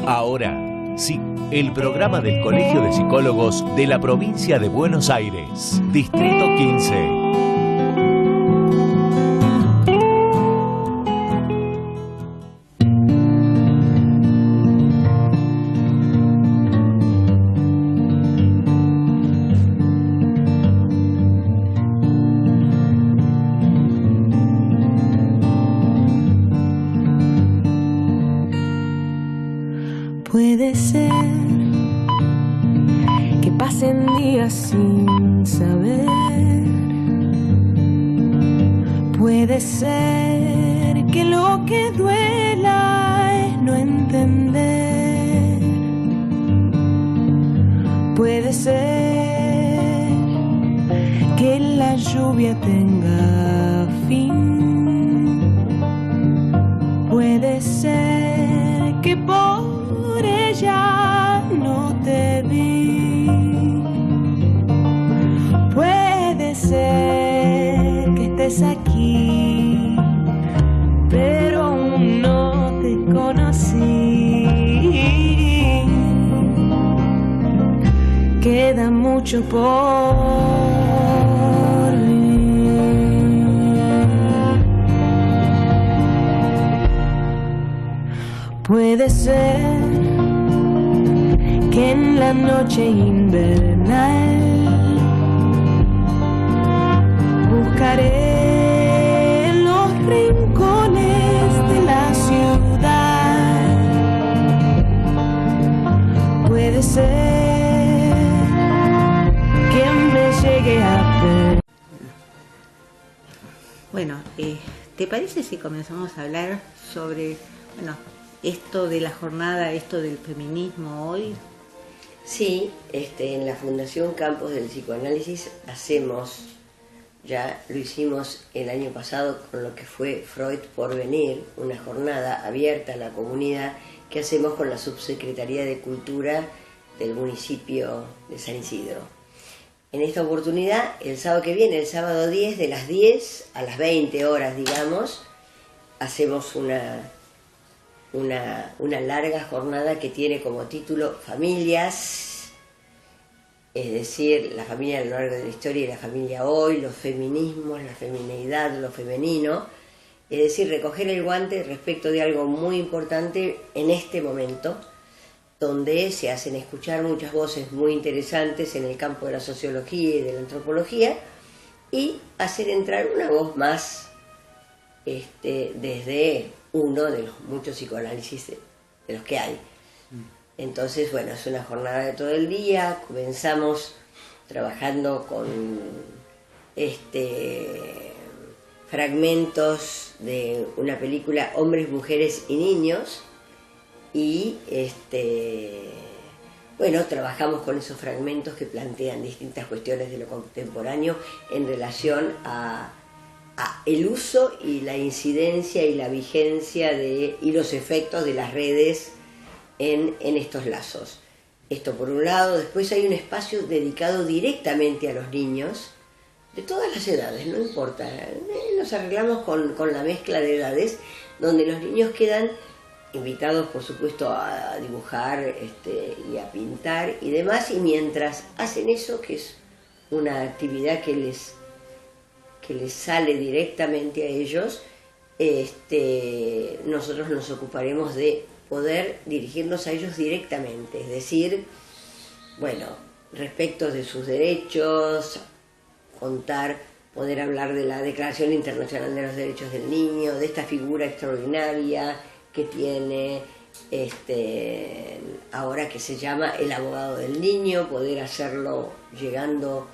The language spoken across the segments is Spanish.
Ahora, sí, el programa del Colegio de Psicólogos de la provincia de Buenos Aires, Distrito 15. Puede ser que pasen días sin saber. Puede ser que lo que duela es no entender. Puede ser que la lluvia tenga fin. Puede ser que por ella no te vi. Puede ser que estés aquí, pero aún no te conocí. Queda mucho por vivir. Puede ser que en la noche invernal buscaré los rincones de la ciudad. Puede ser que me llegue a ver. Bueno, ¿te parece si comenzamos a hablar sobre, esto de la jornada, esto del feminismo hoy? Sí, en la Fundación Campos del Psicoanálisis ya lo hicimos el año pasado con lo que fue Freud por Venir, una jornada abierta a la comunidad que hacemos con la Subsecretaría de Cultura del municipio de San Isidro. En esta oportunidad, el sábado que viene, el sábado 10, de las 10 a las 20 horas, digamos, hacemos una larga jornada que tiene como título Familias, es decir, la familia a lo largo de la historia y la familia hoy, los feminismos, la femineidad, lo femenino, es decir, recoger el guante respecto de algo muy importante en este momento, donde se hacen escuchar muchas voces muy interesantes en el campo de la sociología y de la antropología, y hacer entrar una voz más desde uno de los muchos psicoanálisis de los que hay. Entonces, es una jornada de todo el día. Comenzamos trabajando con fragmentos de una película Hombres, Mujeres y Niños, y trabajamos con esos fragmentos que plantean distintas cuestiones de lo contemporáneo en relación a el uso y la incidencia y la vigencia y los efectos de las redes en estos lazos. Esto por un lado. Después hay un espacio dedicado directamente a los niños de todas las edades, no importa, nos arreglamos con la mezcla de edades, donde los niños quedan invitados, por supuesto, a dibujar y a pintar y demás, y mientras hacen eso, que es una actividad que les sale directamente a ellos, nosotros nos ocuparemos de poder dirigirnos a ellos directamente, es decir, respecto de sus derechos, poder hablar de la Declaración Internacional de los Derechos del Niño, de esta figura extraordinaria que tiene ahora, que se llama el abogado del niño, poder hacerlo llegando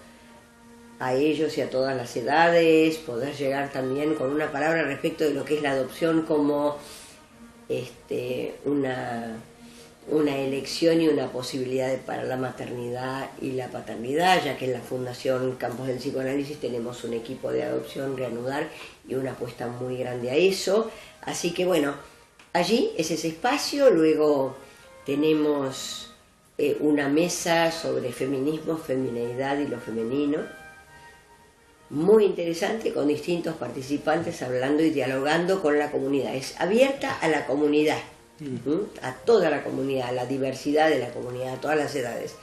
a ellos y a todas las edades, poder llegar también con una palabra respecto de lo que es la adopción como una elección y una posibilidad para la maternidad y la paternidad, ya que en la Fundación Campos del Psicoanálisis tenemos un equipo de adopción Reanudar y una apuesta muy grande a eso. Así que allí es ese espacio. Luego tenemos una mesa sobre feminismo, femineidad y lo femenino, muy interesante, con distintos participantes hablando y dialogando con la comunidad. Es abierta a la comunidad, a toda la comunidad, a la diversidad de la comunidad, a todas las edades.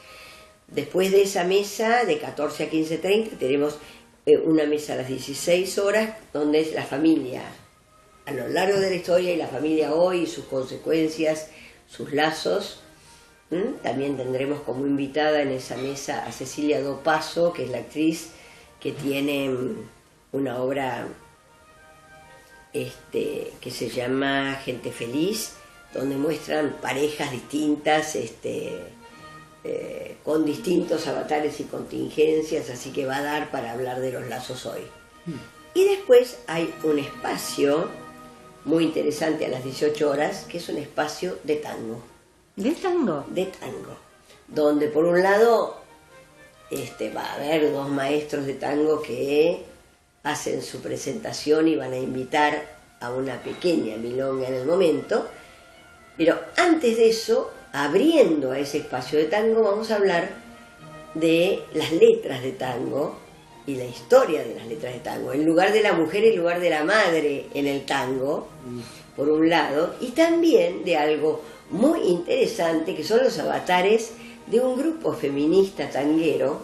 Después de esa mesa, de 14 a 15:30, tenemos una mesa a las 16 horas, donde es la familia a lo largo de la historia y la familia hoy, sus consecuencias, sus lazos. También tendremos como invitada en esa mesa a Cecilia Dopazo, que es la actriz que tiene una obra que se llama Gente Feliz, donde muestran parejas distintas, con distintos avatares y contingencias, así que va a dar para hablar de los lazos hoy. Y después hay un espacio muy interesante a las 18 horas, que es un espacio de tango. ¿De tango? De tango, donde por un lado va a haber 2 maestros de tango que hacen su presentación y van a invitar a una pequeña milonga en el momento, pero antes de eso, abriendo a ese espacio de tango, vamos a hablar de las letras de tango y la historia de las letras de tango, el lugar de la mujer y el lugar de la madre en el tango, por un lado, y también de algo muy interesante que son los avatares de un grupo feminista tanguero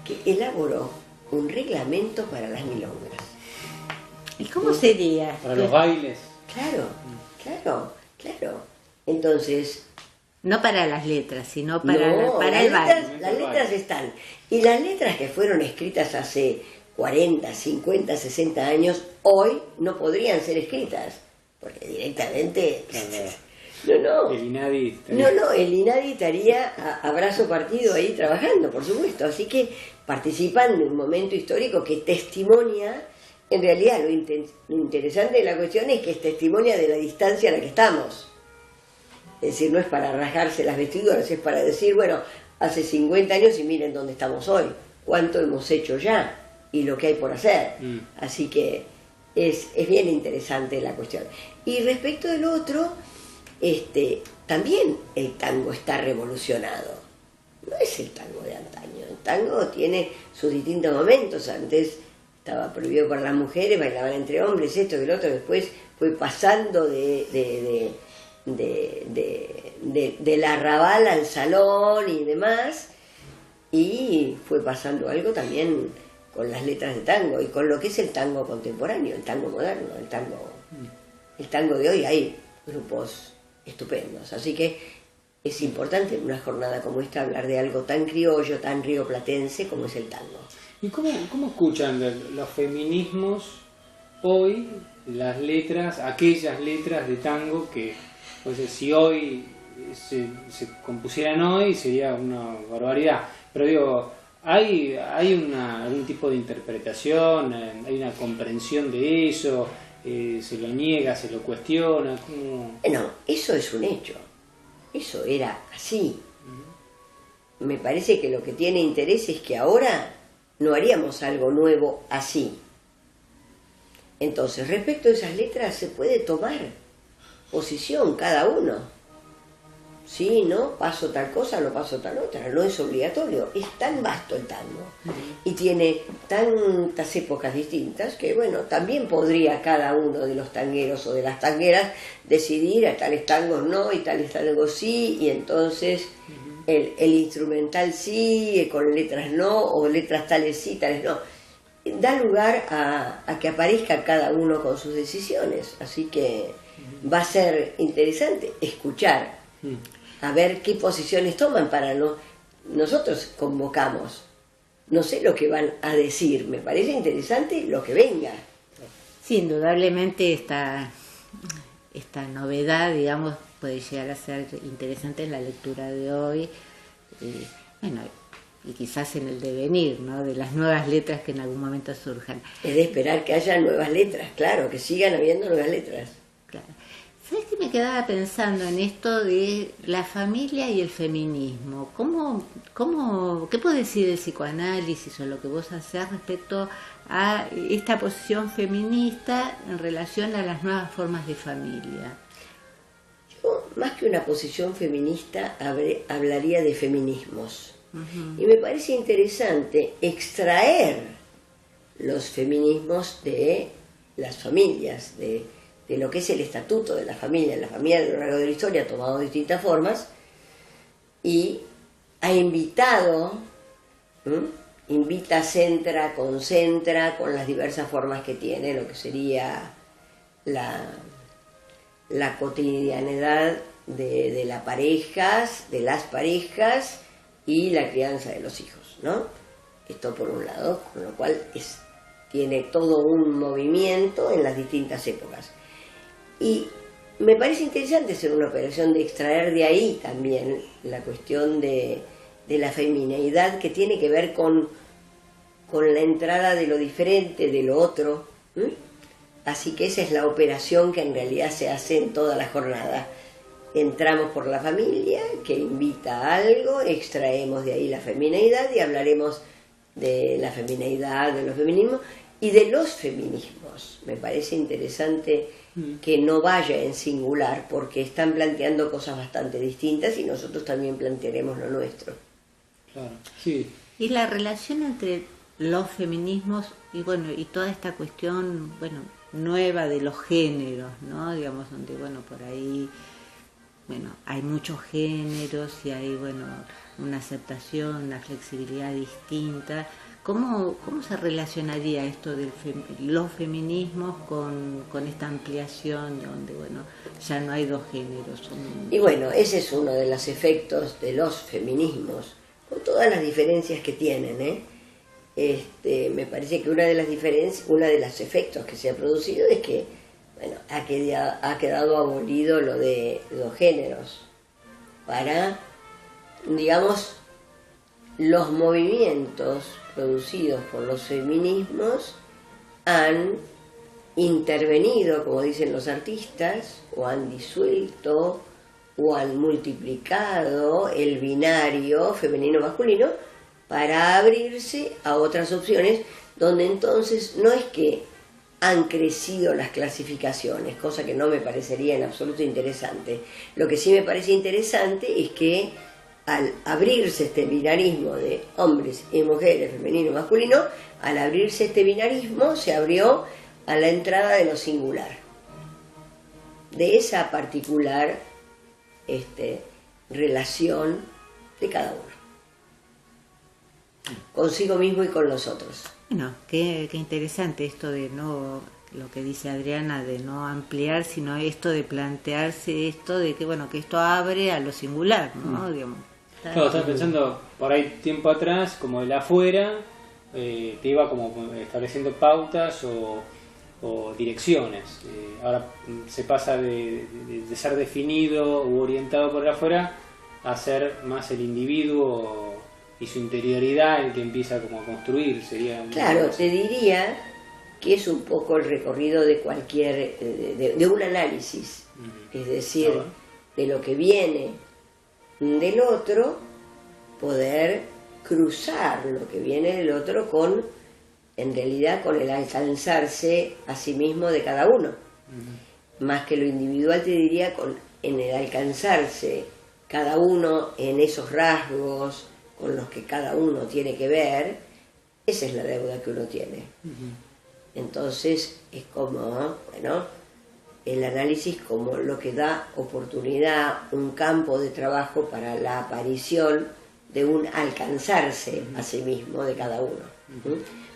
que elaboró un reglamento para las milongas. ¿Y cómo sería? Para los bailes. Claro. Entonces, No para las letras, sino para el letras, baile. las letras están. Y las letras que fueron escritas hace 40, 50, 60 años, hoy no podrían ser escritas, porque directamente... No. El INADI El INADI estaría a brazo partido ahí trabajando, por supuesto. Así que participan de un momento histórico que testimonia, en realidad lo interesante de la cuestión es que es testimonia de la distancia a la que estamos. Es decir, no es para rasgarse las vestiduras, es para decir, bueno, hace 50 años y miren dónde estamos hoy, cuánto hemos hecho ya y lo que hay por hacer. Así que es bien interesante la cuestión. Y respecto del otro... también el tango está revolucionado. No es el tango de antaño. El tango tiene sus distintos momentos. Antes estaba prohibido para las mujeres, bailaban entre hombres, esto y lo otro. Después fue pasando del arrabal al salón y demás. Y fue pasando algo también con las letras de tango y con lo que es el tango contemporáneo, el tango moderno, el tango de hoy. Hay grupos estupendos, así que es importante en una jornada como esta hablar de algo tan criollo, tan rioplatense como es el tango. ¿Y cómo escuchan los feminismos hoy, las letras, aquellas letras de tango que, pues, si hoy se compusieran hoy sería una barbaridad? Pero digo, ¿hay algún tipo de interpretación, hay una comprensión de eso? ¿Se lo niega, se lo cuestiona? No, eso es un hecho. Eso era así. Me parece que lo que tiene interés es que ahora no haríamos algo nuevo así. Entonces, respecto a esas letras se puede tomar posición cada uno. Sí, no, paso tal cosa, no paso tal otra, no es obligatorio. Es tan vasto el tango y tiene tantas épocas distintas que, bueno, también podría cada uno de los tangueros o de las tangueras decidir a tales tangos no y tales tangos sí, y entonces el instrumental sí, con letras no, o letras tales sí, tales no. Da lugar a que aparezca cada uno con sus decisiones, así que va a ser interesante escuchar a ver qué posiciones toman para nosotros convocamos. No sé lo que van a decir, me parece interesante lo que venga. Sí, indudablemente esta novedad, digamos, puede llegar a ser interesante en la lectura de hoy, y quizás en el devenir, ¿no?, de las nuevas letras que en algún momento surjan. Es de esperar que haya nuevas letras, claro, que sigan habiendo nuevas letras. Claro. ¿Sabes qué? Me quedaba pensando en esto de la familia y el feminismo. ¿Qué puede decir el psicoanálisis o lo que vos hacés respecto a esta posición feminista en relación a las nuevas formas de familia? Yo, más que una posición feminista, hablaría de feminismos. Y me parece interesante extraer los feminismos de las familias, de de lo que es el estatuto de la familia a lo largo de la historia ha tomado distintas formas y ha invitado, invita, centra, concentra con las diversas formas que tiene lo que sería la cotidianidad de las parejas y la crianza de los hijos, ¿no? Esto por un lado, con lo cual tiene todo un movimiento en las distintas épocas. Y me parece interesante hacer una operación de extraer de ahí también la cuestión de la femineidad, que tiene que ver con la entrada de lo diferente, de lo otro. Así que esa es la operación que en realidad se hace en toda la jornada. Entramos por la familia, que invita a algo, extraemos de ahí la femineidad y hablaremos de la femineidad, de los feminismos y de los feminismos. Me parece interesante que no vaya en singular, porque están planteando cosas bastante distintas y nosotros también plantearemos lo nuestro. Claro, sí. Y la relación entre los feminismos y bueno, y toda esta cuestión, bueno, nueva de los géneros, ¿no? Digamos, donde, bueno, por ahí, bueno, hay muchos géneros y hay, bueno, una aceptación, una flexibilidad distinta. ¿Cómo se relacionaría esto de los feminismos con esta ampliación donde, bueno, ya no hay dos géneros? Y bueno, ese es uno de los efectos de los feminismos, con todas las diferencias que tienen, me parece que una de los efectos que se ha producido es que, bueno, ha quedado abolido lo de los géneros para, digamos, los movimientos producidos por los feminismos han intervenido, como dicen los artistas, o han disuelto o han multiplicado el binario femenino-masculino para abrirse a otras opciones, donde entonces no es que han crecido las clasificaciones, cosa que no me parecería en absoluto interesante. Lo que sí me parece interesante es que al abrirse este binarismo de hombres y mujeres, femenino y masculino, al abrirse este binarismo se abrió a la entrada de lo singular, de esa particular relación de cada uno, consigo mismo y con los otros. Bueno, qué interesante esto de no, lo que dice Adriana, de no ampliar, sino esto de plantearse esto de que, bueno, que esto abre a lo singular, ¿no? Digamos. Claro, estaba pensando por ahí tiempo atrás, como el afuera, te iba como estableciendo pautas o direcciones. Ahora se pasa de ser definido u orientado por el afuera a ser más el individuo y su interioridad el que empieza como a construir. Claro, te diría que es un poco el recorrido de cualquier, de un análisis, es decir, de lo que viene del otro, poder cruzar lo que viene del otro con, en realidad, con el alcanzarse a sí mismo de cada uno. Más que lo individual, te diría, en el alcanzarse cada uno en esos rasgos con los que cada uno tiene que ver. Esa es la deuda que uno tiene. Entonces es como, bueno, el análisis como lo que da oportunidad, un campo de trabajo para la aparición de un alcanzarse a sí mismo de cada uno.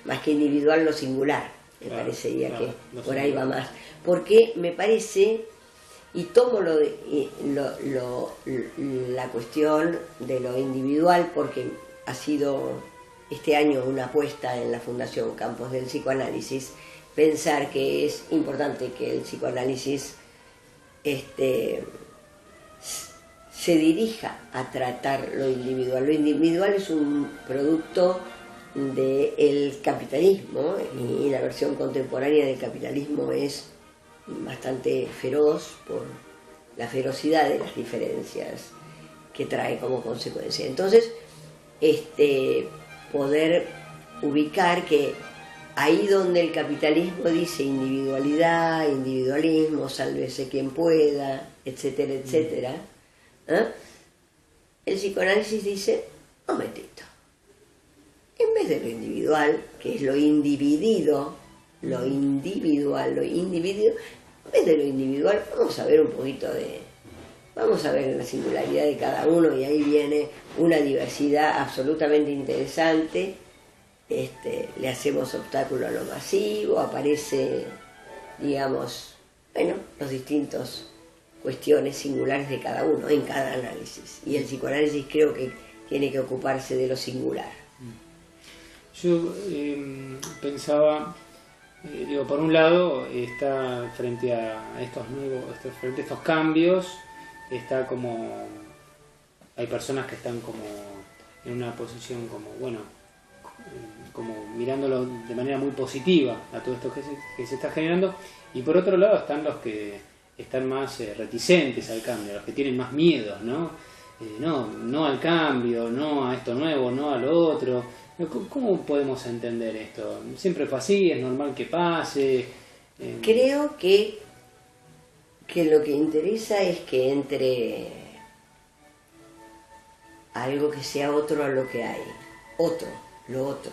Más que individual, lo singular, me parecería que por ahí va más. Porque me parece, y tomo la cuestión de lo individual, porque ha sido este año una apuesta en la Fundación Campos del Psicoanálisis, pensar que es importante que el psicoanálisis se dirija a tratar lo individual. Lo individual es un producto del capitalismo, y la versión contemporánea del capitalismo es bastante feroz por la ferocidad de las diferencias que trae como consecuencia. Entonces, poder ubicar que ahí donde el capitalismo dice individualidad, individualismo, sálvese quien pueda, etcétera, etcétera, el psicoanálisis dice, momentito, en vez de lo individual, que es lo individuo, lo individual, lo individuo, en vez de lo individual, vamos a ver un poquito vamos a ver la singularidad de cada uno, y ahí viene una diversidad absolutamente interesante. Le hacemos obstáculo a lo masivo, aparece, digamos, bueno, los distintos cuestiones singulares de cada uno en cada análisis, y el psicoanálisis creo que tiene que ocuparse de lo singular. Yo pensaba, digo, por un lado está frente a estos cambios, está como, hay personas que están como en una posición como, bueno, como mirándolo de manera muy positiva a todo esto que se está generando, y por otro lado están los que están más reticentes al cambio, los que tienen más miedos, ¿no? No al cambio, no a esto nuevo, no a lo otro. ¿Cómo podemos entender esto? ¿Siempre fue así? ¿Es normal que pase? Creo que lo que interesa es que entre algo que sea otro a lo que hay, lo otro.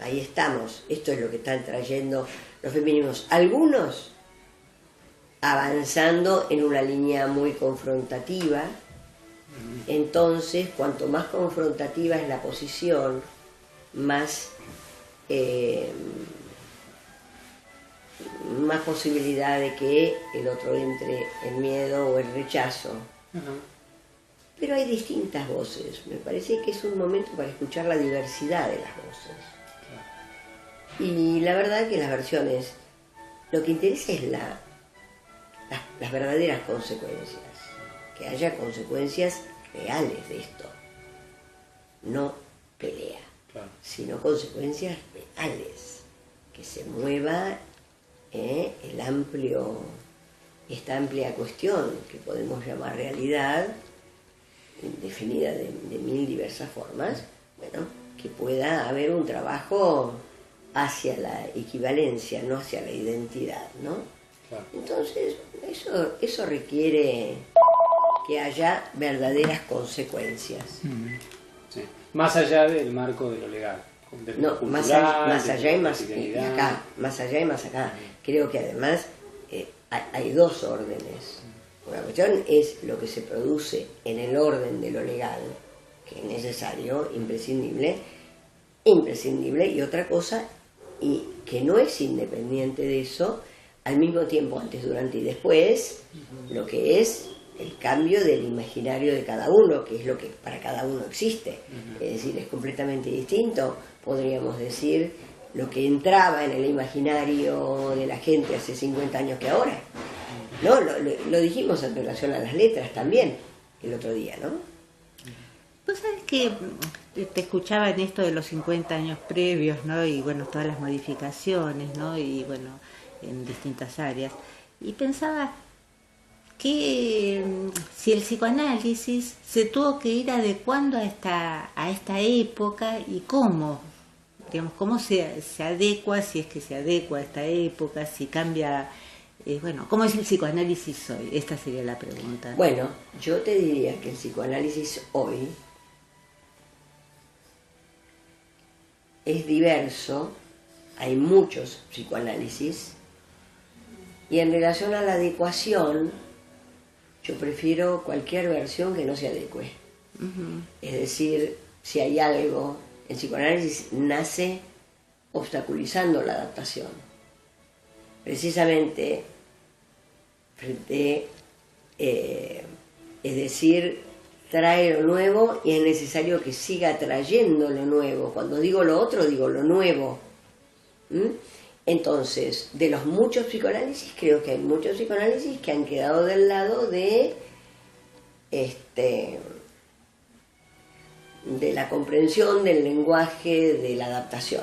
Ahí estamos, esto es lo que están trayendo los feminismos, algunos avanzando en una línea muy confrontativa. Entonces, cuanto más confrontativa es la posición, más posibilidad de que el otro entre en miedo o el rechazo. Pero hay distintas voces. Me parece que es un momento para escuchar la diversidad de las voces. Y la verdad que las versiones, lo que interesa es las verdaderas consecuencias, que haya consecuencias reales de esto, no pelea, sino consecuencias reales, que se mueva esta amplia cuestión que podemos llamar realidad, definida de mil diversas formas, bueno, que pueda haber un trabajo hacia la equivalencia, no hacia la identidad, ¿no? Claro. Entonces, eso requiere que haya verdaderas consecuencias. Sí. Más allá del marco de lo legal. No, más allá y más acá. Creo que además hay dos órdenes. Una cuestión es lo que se produce en el orden de lo legal, que es necesario, imprescindible, y otra cosa, y que no es independiente de eso, al mismo tiempo, antes, durante y después, lo que es el cambio del imaginario de cada uno, que es lo que para cada uno existe. Es decir, es completamente distinto, podríamos decir, lo que entraba en el imaginario de la gente hace 50 años que ahora. ¿No? Lo dijimos en relación a las letras también el otro día, ¿no? Vos sabés que te escuchaba en esto de los 50 años previos, ¿no? Y bueno, todas las modificaciones, ¿no? Y bueno, en distintas áreas. Y pensaba que si el psicoanálisis se tuvo que ir adecuando a esta época, y cómo, digamos, cómo se adecua, si es que se adecua a esta época, si cambia, bueno, ¿cómo es el psicoanálisis hoy? Esta sería la pregunta. Bueno, yo te diría que el psicoanálisis hoy es diverso, hay muchos psicoanálisis, y en relación a la adecuación, yo prefiero cualquier versión que no se adecue. Es decir, si hay algo, el psicoanálisis nace obstaculizando la adaptación. Precisamente frente, es decir, trae lo nuevo, y es necesario que siga trayendo lo nuevo. Cuando digo lo otro, digo lo nuevo. Entonces, de los muchos psicoanálisis, creo que hay muchos psicoanálisis que han quedado del lado de la comprensión del lenguaje, de la adaptación.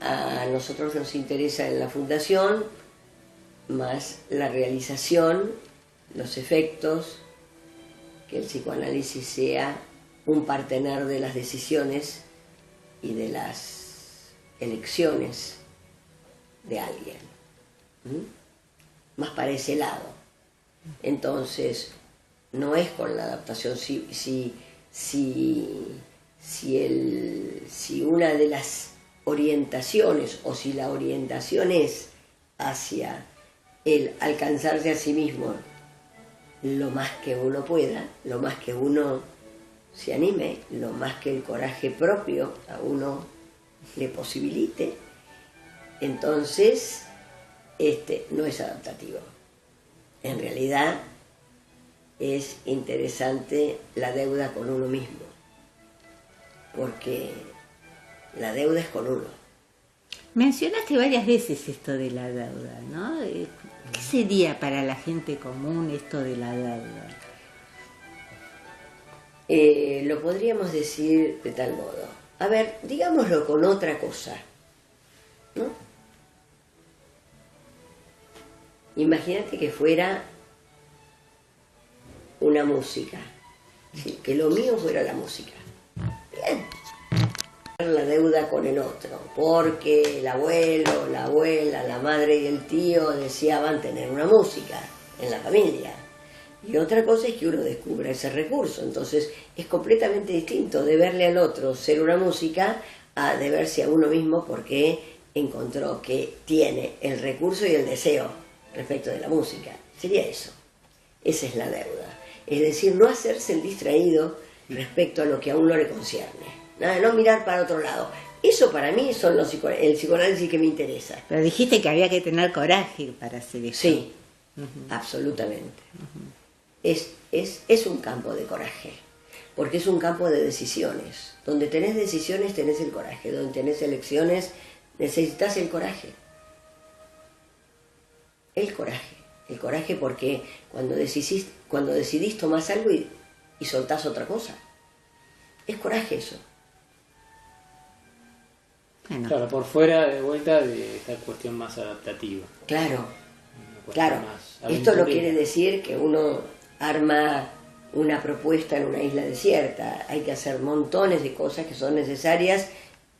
A nosotros nos interesa en la Fundación más la realización, los efectos, que el psicoanálisis sea un partener de las decisiones y de las elecciones de alguien, más para ese lado. Entonces, no es con la adaptación, si una de las orientaciones, o si la orientación es hacia el alcanzarse a sí mismo lo más que uno pueda, lo más que uno se anime, lo más que el coraje propio a uno le posibilite, entonces no es adaptativo. En realidad es interesante la deuda con uno mismo, porque la deuda es con uno. Mencionaste varias veces esto de la deuda, ¿no? ¿Qué sería para la gente común esto de la deuda? Lo podríamos decir de tal modo. A ver, digámoslo con otra cosa, ¿no? Imagínate que fuera una música, ¿sí? Que lo mío fuera la música. Bien. La deuda con el otro, porque el abuelo, la abuela, la madre y el tío deseaban tener una música en la familia. Y otra cosa es que uno descubra ese recurso. Entonces es completamente distinto de verle al otro ser una música a de verse a uno mismo porque encontró que tiene el recurso y el deseo respecto de la música. Sería eso. Esa es la deuda. Es decir, no hacerse el distraído respecto a lo que a uno le concierne. Nada, no mirar para otro lado. Eso para mí son el psicoanálisis que me interesa. Pero dijiste que había que tener coraje para hacer eso. Sí, absolutamente. Es un campo de coraje, porque es un campo de decisiones. Donde tenés decisiones tenés el coraje, donde tenés elecciones necesitas el coraje. El coraje porque cuando decidís tomás algo y soltás otra cosa. Es coraje eso. Bueno. Claro, por fuera de vuelta de esta cuestión más adaptativa. Claro. Esto no quiere decir que uno arma una propuesta en una isla desierta. Hay que hacer montones de cosas que son necesarias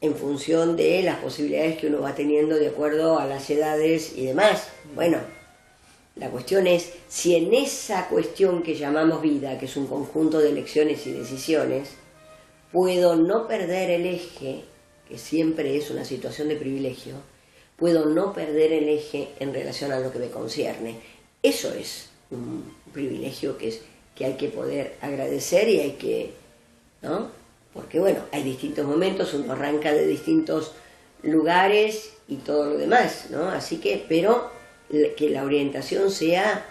en función de las posibilidades que uno va teniendo de acuerdo a las edades y demás. Bueno, la cuestión es si en esa cuestión que llamamos vida, que es un conjunto de elecciones y decisiones, puedo no perder el eje, que siempre es una situación de privilegio, puedo no perder el eje en relación a lo que me concierne. Eso es un privilegio que hay que poder agradecer y hay que, ¿no? Porque bueno, hay distintos momentos, uno arranca de distintos lugares y todo lo demás, ¿no? Así que, pero que la orientación sea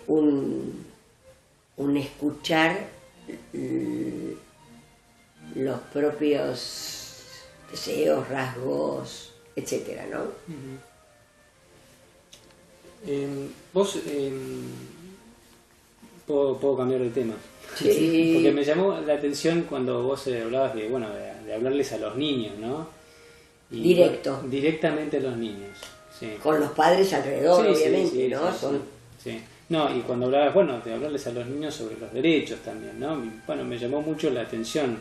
un escuchar los propios deseos, rasgos, etcétera, ¿no? Vos, ¿puedo cambiar de tema? Sí. Porque me llamó la atención cuando vos hablabas de, bueno, de hablarles a los niños, ¿no? Directamente a los niños, sí. Con los padres alrededor, Sí, obviamente, sí, ¿no? Sí. No, y cuando hablabas, bueno, de hablarles a los niños sobre los derechos también, ¿no? Bueno, me llamó mucho la atención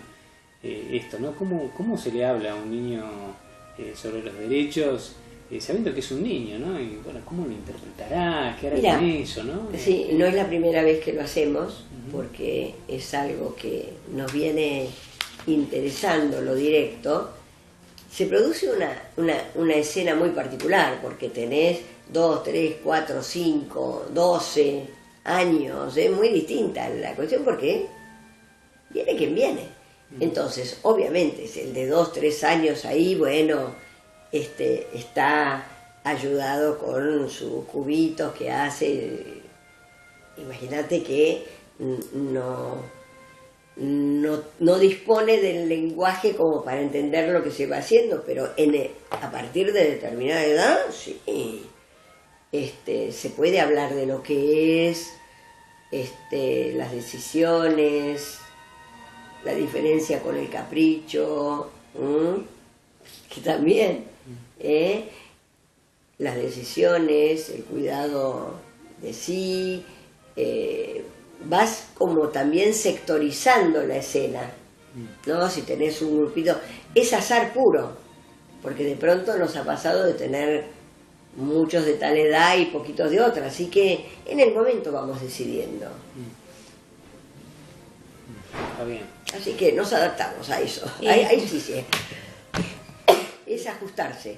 esto, ¿no? ¿Cómo se le habla a un niño sobre los derechos, sabiendo que es un niño, ¿no? Y bueno, ¿cómo lo interpretará? ¿Qué hará con eso, no? Sí, no es la primera vez que lo hacemos, porque es algo que nos viene interesando lo directo. Se produce una escena muy particular, porque tenés 2, 3, 4, 5, 12 años, es muy distinta la cuestión porque viene quien viene. Entonces, obviamente, el de 2, 3 años ahí, bueno, está ayudado con sus cubitos que hace. Imagínate que no dispone del lenguaje como para entender lo que se va haciendo, pero a partir de determinada edad, sí, se puede hablar de lo que es, las decisiones, la diferencia con el capricho, que también, las decisiones, el cuidado de sí, vas como también sectorizando la escena, ¿no? Si tenés un grupito, es azar puro, porque de pronto nos ha pasado de tener muchos de tal edad y poquitos de otra, así que en el momento vamos decidiendo. Está bien. Así que nos adaptamos a eso. Ahí sí. Es ajustarse.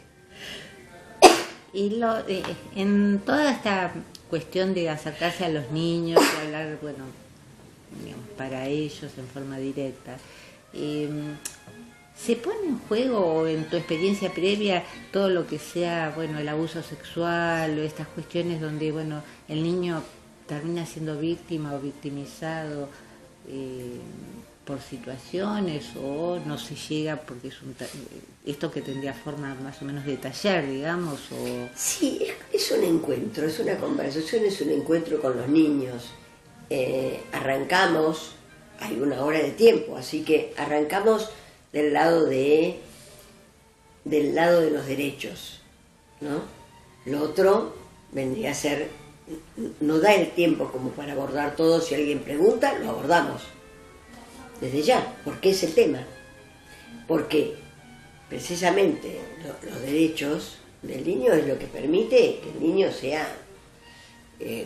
En toda esta cuestión de acercarse a los niños y hablar, bueno, digamos, para ellos en forma directa, ¿se pone en juego, o en tu experiencia previa, todo lo que sea, bueno, el abuso sexual o estas cuestiones donde, bueno, el niño termina siendo víctima o victimizado por situaciones, o no se llega porque es esto que tendría forma más o menos de taller, digamos? O... Sí, es un encuentro, es una conversación, es un encuentro con los niños. Arrancamos, hay una hora de tiempo, así que arrancamos del lado de los derechos, ¿no? Lo otro vendría a ser, no da el tiempo como para abordar todo. Si alguien pregunta, lo abordamos desde ya, porque es el tema, porque precisamente los derechos del niño es lo que permite que el niño sea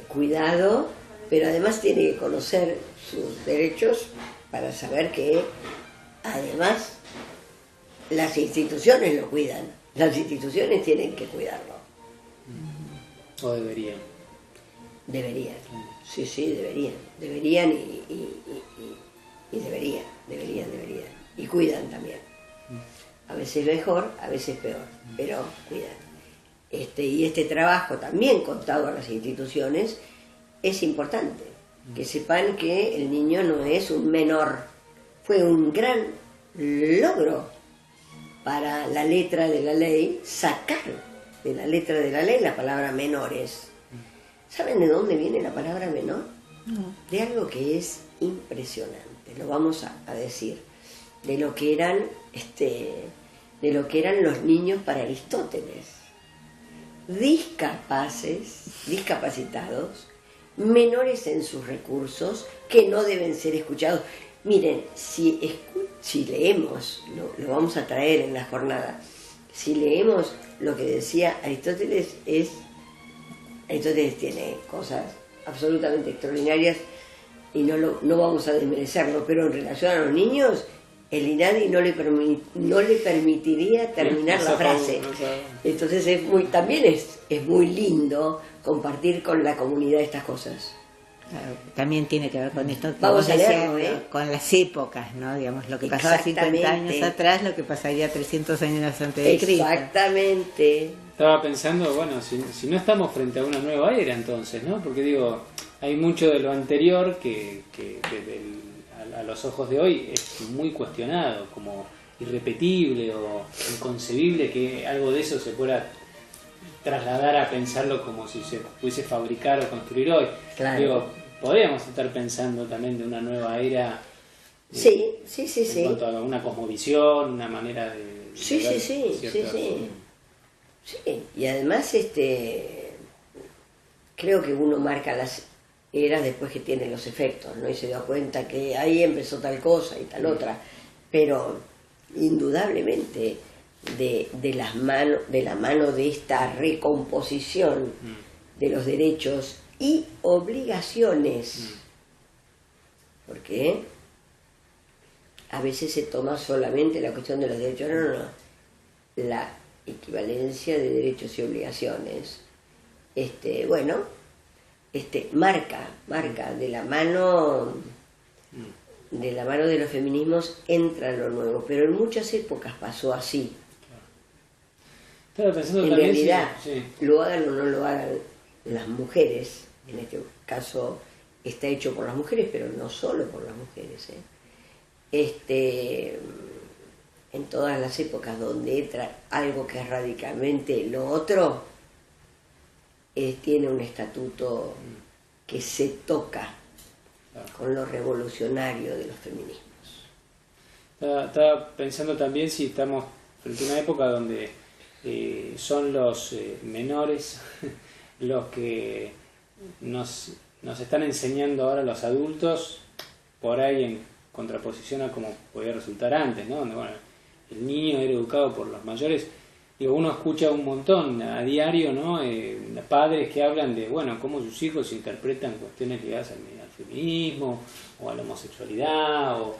cuidado, pero además tiene que conocer sus derechos para saber que además las instituciones lo cuidan, las instituciones tienen que cuidarlo. O deberían. Deberían, sí, deberían y deberían. Y cuidan también. A veces mejor, a veces peor, pero cuidan. Y este trabajo también contado a las instituciones es importante, que sepan que el niño no es un menor. Fue un gran logro para la letra de la ley sacar de la letra de la ley la palabra menores. ¿Saben de dónde viene la palabra menor? No. De algo que es impresionante, lo vamos a decir, de lo que eran los niños para Aristóteles. Discapacitados, menores en sus recursos, que no deben ser escuchados. Miren, si leemos, lo vamos a traer en la jornada, si leemos lo que decía Aristóteles, Aristóteles tiene cosas absolutamente extraordinarias y no vamos a desmerecerlo, pero en relación a los niños, el INADI no le permitiría terminar la frase. Entonces también es muy lindo compartir con la comunidad estas cosas. Claro, también tiene que ver con esto que Vamos vos a decías, leerlo, ¿no? Con las épocas, ¿no? Digamos, lo que pasaba 50 años atrás, lo que pasaría 300 años antes de Cristo. Exactamente. Estaba pensando, bueno, si no estamos frente a una nueva era entonces, ¿no? Porque digo, hay mucho de lo anterior que a los ojos de hoy es muy cuestionado, como irrepetible o inconcebible que algo de eso se pueda trasladar a pensarlo como si se pudiese fabricar o construir hoy. Claro. Digo, podríamos estar pensando también de una nueva era. Sí. En cuanto a una cosmovisión, una manera de Sí. Sí, y además creo que uno marca las eras después que tiene los efectos, ¿no? Y se da cuenta que ahí empezó tal cosa y tal otra, pero indudablemente de la mano de esta recomposición de los derechos y obligaciones, porque a veces se toma solamente la cuestión de los derechos, no, la equivalencia de derechos y obligaciones, marca de la mano de los feminismos entra lo nuevo, pero en muchas épocas pasó así. Estaba pensando En también realidad, sí. lo hagan o no lo hagan las mujeres, en este caso está hecho por las mujeres, pero no solo por las mujeres, en todas las épocas donde entra algo que es radicalmente lo otro, tiene un estatuto que se toca con lo revolucionario de los feminismos. Estaba pensando también si estamos frente a una época donde son los menores los que nos están enseñando ahora los adultos, por ahí en contraposición a como podía resultar antes, ¿no? Donde, bueno, el niño era educado por los mayores. Digo, uno escucha un montón a diario, ¿no? Padres que hablan de, bueno, cómo sus hijos interpretan cuestiones ligadas al feminismo o a la homosexualidad o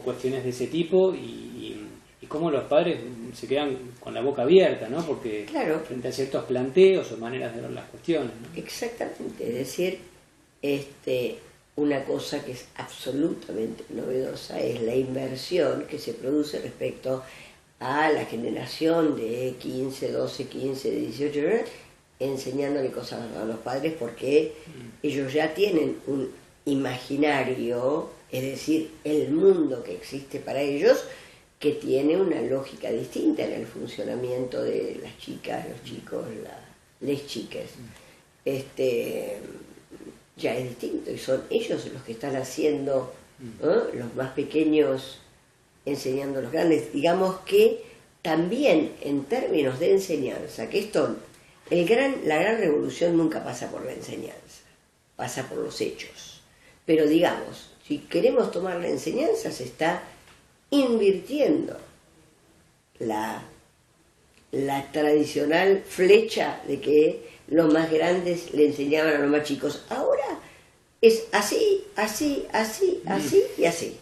cuestiones de ese tipo y y cómo los padres se quedan con la boca abierta, ¿no? Porque Claro. frente a ciertos planteos o maneras de ver las cuestiones, ¿no? Exactamente, es decir, una cosa que es absolutamente novedosa es la inversión que se produce respecto a la generación de 15, 12, 15, 18, enseñándole cosas a los padres porque ellos ya tienen un imaginario, es decir, el mundo que existe para ellos, que tiene una lógica distinta en el funcionamiento de las chicas, los chicos, les chiques. Ya es distinto y son ellos los que están haciendo, ¿no? Los más pequeños enseñando a los grandes. Digamos que también en términos de enseñanza, que esto, la gran revolución nunca pasa por la enseñanza, pasa por los hechos. Pero digamos, si queremos tomar la enseñanza, se está invirtiendo la tradicional flecha de que los más grandes le enseñaban a los más chicos. Ahora es así, así, así, así y así.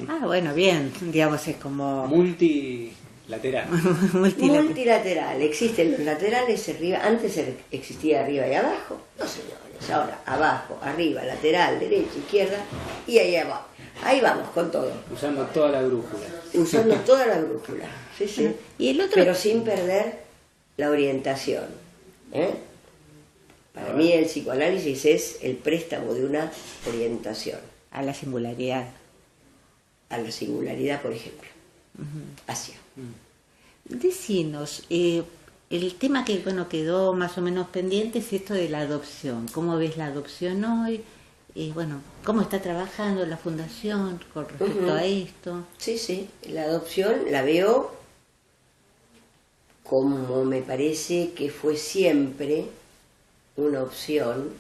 Ah, bueno, bien, digamos, es como... Multilateral. multilateral. Existen los laterales arriba, antes existía arriba y abajo. No, señores, ahora abajo, arriba, lateral, derecha, izquierda y ahí abajo. Ahí vamos con todo. Usando toda la brújula. Usando toda la brújula, sí, sí. Y el otro... Pero sin perder la orientación. Para mí el psicoanálisis es el préstamo de una orientación. A la singularidad. A la singularidad, por ejemplo. Hacia. Decinos, el tema que quedó más o menos pendiente es esto de la adopción. ¿Cómo ves la adopción hoy? ¿Cómo está trabajando la fundación con respecto a esto? Sí, sí, la adopción la veo como me parece que fue siempre una opción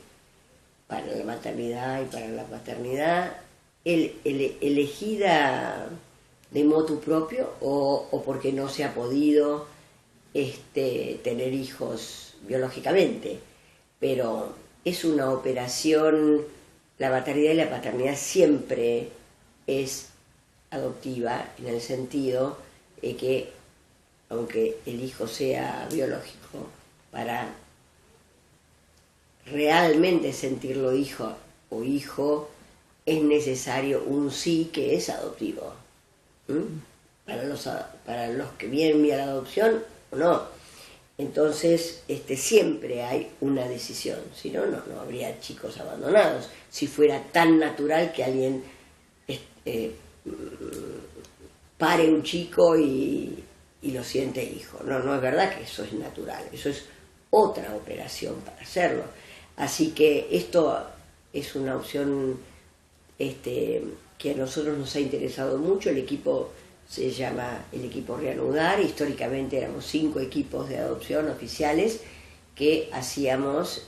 para la maternidad y para la paternidad, elegida de motu propio o porque no se ha podido tener hijos biológicamente, pero es una operación. La maternidad y la paternidad siempre es adoptiva en el sentido de que, aunque el hijo sea biológico, para realmente sentirlo hijo o hijo es necesario un sí que es adoptivo. Para los que vienen vía la adopción o no. Entonces, siempre hay una decisión, si no, no habría chicos abandonados, si fuera tan natural que alguien pare un chico y lo siente hijo. No es verdad que eso es natural, eso es otra operación para hacerlo. Así que esto es una opción que a nosotros nos ha interesado mucho. El equipo se llama el equipo Reanudar. Históricamente éramos 5 equipos de adopción oficiales que hacíamos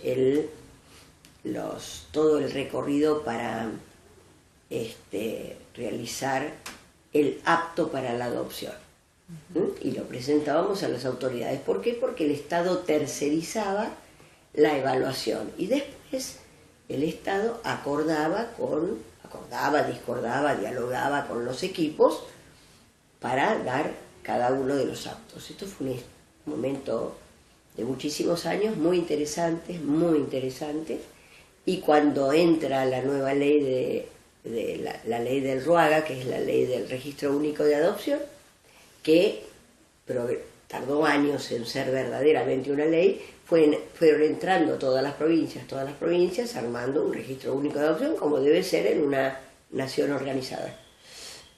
todo el recorrido para realizar el apto para la adopción. Y lo presentábamos a las autoridades. ¿Por qué? Porque el Estado tercerizaba la evaluación y después el Estado discordaba, dialogaba con los equipos para dar cada uno de los aptos. Esto fue un momento de muchísimos años, muy interesante, y cuando entra la nueva ley la ley del RUAGA, que es la ley del Registro Único de Adopción, que tardó años en ser verdaderamente una ley, fueron entrando todas las provincias armando un registro único de adopción como debe ser en una nación organizada.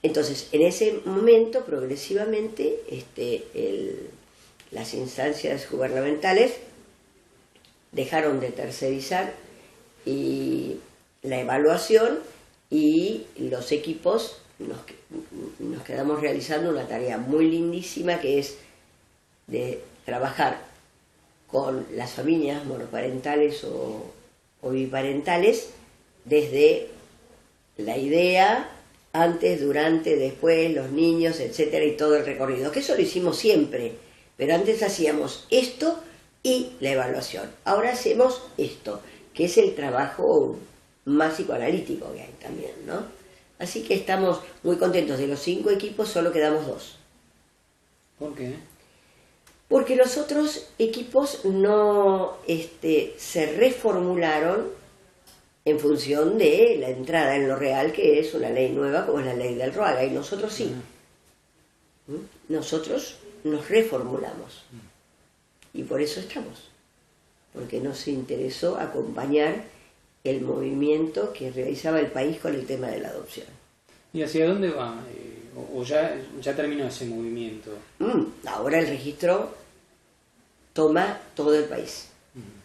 Entonces, en ese momento, progresivamente, las instancias gubernamentales dejaron de tercerizar la evaluación y los equipos nos quedamos realizando una tarea muy lindísima, que es de trabajar con las familias monoparentales o biparentales desde la idea, antes, durante, después, los niños, etcétera, y todo el recorrido, que eso lo hicimos siempre, pero antes hacíamos esto y la evaluación. Ahora hacemos esto, que es el trabajo más psicoanalítico que hay también, ¿no? Así que estamos muy contentos. De los 5 equipos solo quedamos 2. ¿Por qué? Porque los otros equipos no se reformularon en función de la entrada en lo real, que es una ley nueva como es la ley del ROAGA, y nosotros sí. Nosotros nos reformulamos. Y por eso estamos. Porque nos interesó acompañar el movimiento que realizaba el país con el tema de la adopción. ¿Y hacia dónde va? ¿O ya terminó ese movimiento? Ahora el registro toma todo el país.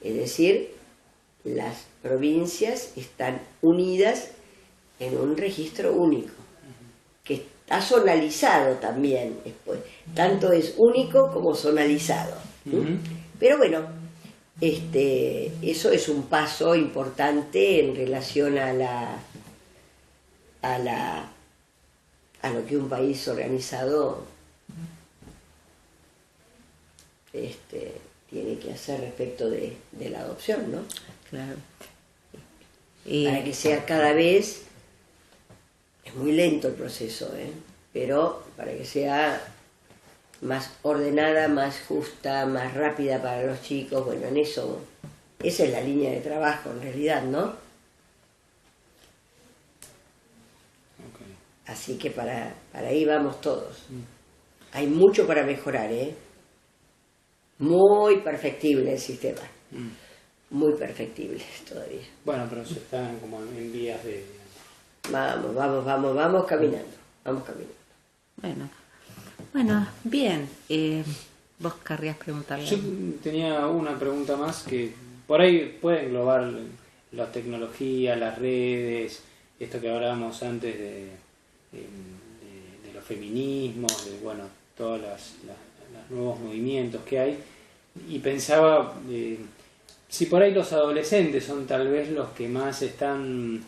Es decir, las provincias están unidas en un registro único, que está zonalizado también después. Tanto es único como zonalizado. Pero bueno, eso es un paso importante en relación a lo que un país organizado tiene que hacer respecto de la adopción, ¿no? Claro. Para que sea cada vez, es muy lento el proceso, pero para que sea más ordenada, más justa, más rápida para los chicos, bueno, en eso, esa es la línea de trabajo en realidad, ¿no? Okay. Así que para ahí vamos todos. Hay mucho para mejorar, Muy perfectible el sistema. Muy perfectible todavía. Bueno, pero se están como en vías de... Vamos caminando. Vamos caminando. Bueno, bien. ¿Vos querrías preguntarle? Yo tenía una pregunta más que por ahí puede englobar la tecnología, las redes, esto que hablábamos antes de los feminismos, de todos los nuevos movimientos que hay, y pensaba si por ahí los adolescentes son tal vez los que más están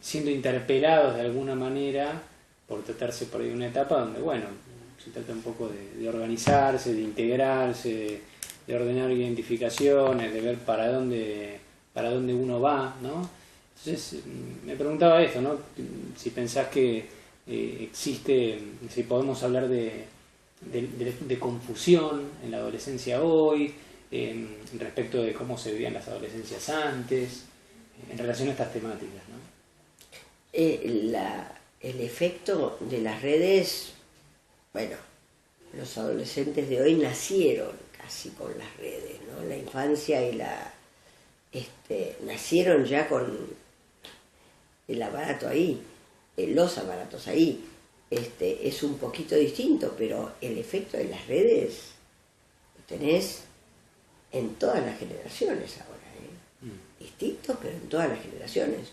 siendo interpelados de alguna manera, por tratarse por ahí de una etapa donde se trata un poco de organizarse, de integrarse, de ordenar identificaciones, de ver para dónde uno va, ¿no? Entonces me preguntaba esto, ¿no? Si pensás que existe, si podemos hablar de confusión en la adolescencia hoy, respecto de cómo se vivían las adolescencias antes, en relación a estas temáticas, ¿no? El efecto de las redes, los adolescentes de hoy nacieron casi con las redes, ¿no? La infancia y nacieron ya con el aparato ahí, los aparatos ahí. Es un poquito distinto, pero el efecto de las redes lo tenés en todas las generaciones ahora, distinto, pero en todas las generaciones.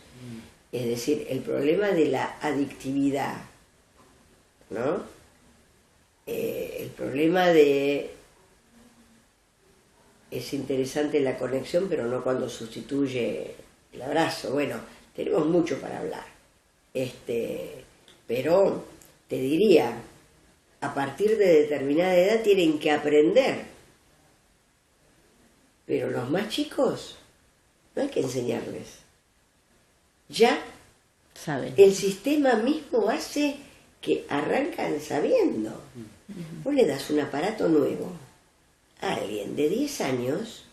Es decir, el problema de la adictividad, ¿no? El problema de... Es interesante la conexión, pero no cuando sustituye el abrazo. Bueno, tenemos mucho para hablar. Pero te diría, a partir de determinada edad tienen que aprender. Pero los más chicos, no hay que enseñarles. Ya saben. El sistema mismo hace que arrancan sabiendo. Vos le das un aparato nuevo a alguien de 10 años,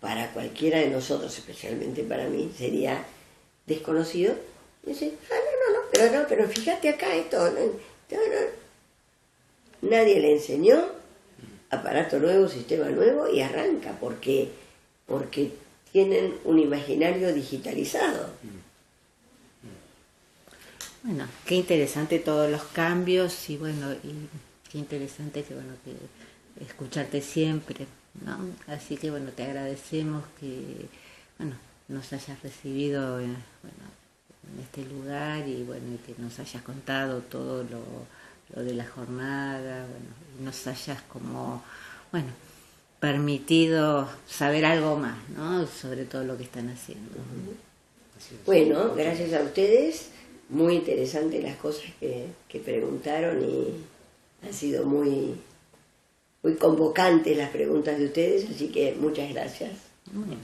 para cualquiera de nosotros, especialmente para mí, sería desconocido. Y dice, pero fíjate acá esto. Nadie le enseñó, aparato nuevo, sistema nuevo, y arranca, porque tienen un imaginario digitalizado. Bueno, qué interesante todos los cambios y qué interesante que escucharte siempre, ¿no? Así que te agradecemos que nos hayas recibido en este lugar y que nos hayas contado todo lo de la jornada, y nos hayas permitido saber algo más, ¿no? Sobre todo lo que están haciendo. Bueno, gracias a ustedes, muy interesantes las cosas que preguntaron y han sido muy convocantes las preguntas de ustedes, así que muchas gracias. Bueno.